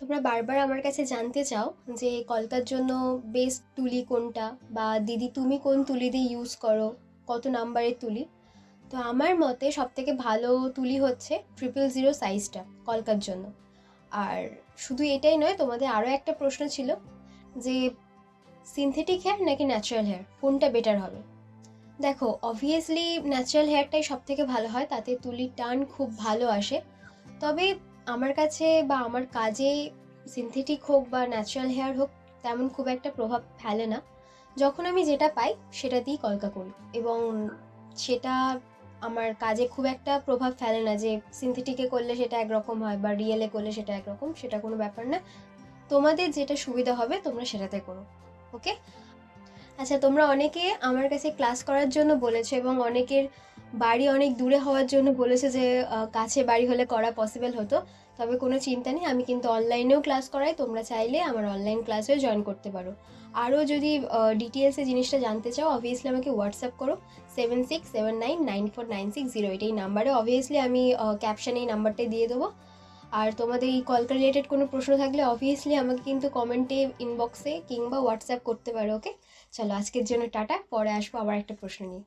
তোমরা বারবার আমার কাছে জানতে চাও যে কলকার জন্য বেস্ট তুলি কোনটা, বা দিদি তুমি কোন তুলি দিয়ে ইউজ করো, কত নাম্বারের তুলি। তো আমার মতে সবথেকে ভালো তুলি হচ্ছে 000 সাইজটা কলকার জন্য। আর শুধু এটাই নয়, তোমাদের আরও একটা প্রশ্ন ছিল যে সিনথেটিক হেয়ার নাকি ন্যাচারাল হেয়ার কোনটা বেটার হবে। দেখো, অবভিয়াসলি ন্যাচারাল হেয়ারটাই সবথেকে ভালো হয়, তাতে তুলির টান খুব ভালো আসে। তবে আমার কাছে বা আমার কাজে সিনথেটিক হোক বা ন্যাচারাল হেয়ার হোক তেমন খুব একটা প্রভাব ফেলে না। যখন আমি যেটা পাই সেটা দিয়েই কলকা করি, এবং সেটা আমার কাজে খুব একটা প্রভাব ফেলে না যে সিনথেটিকে করলে সেটা একরকম হয় বা রিয়েলে করলে সেটা একরকম, সেটা কোনো ব্যাপার না। তোমাদের যেটা সুবিধা হবে তোমরা সেটাতে করো। ওকে। আচ্ছা, তোমরা অনেকে আমার কাছে ক্লাস করার জন্য বলেছো, এবং অনেকের বাড়ি অনেক দূরে হওয়ার জন্য বলেছে যে কাছে বাড়ি হলে করা পসিবল হতো। তবে কোনো চিন্তা নেই, আমি কিন্তু অনলাইনেও ক্লাস করাই, তোমরা চাইলে আমার অনলাইন ক্লাসেও জয়েন করতে পারো। আরও যদি ডিটেলসে জিনিসটা জানতে চাও, অবভিয়াসলি আমাকে হোয়াটসঅ্যাপ করো 76799496 0, এটাই নাম্বারে। অবভিয়াসলি আমি ক্যাপশানে এই নাম্বারটাই দিয়ে দেবো। আর তোমাদের এই কলকা রিলেটেড কোনো প্রশ্ন থাকলে অবভিয়াসলি আমাকে কিন্তু কমেন্টে, ইনবক্সে কিংবা হোয়াটসঅ্যাপ করতে পারো। ওকে, চলো আজকের জন্য টাটা, পরে আসবো আবার একটা প্রশ্ন নিয়ে।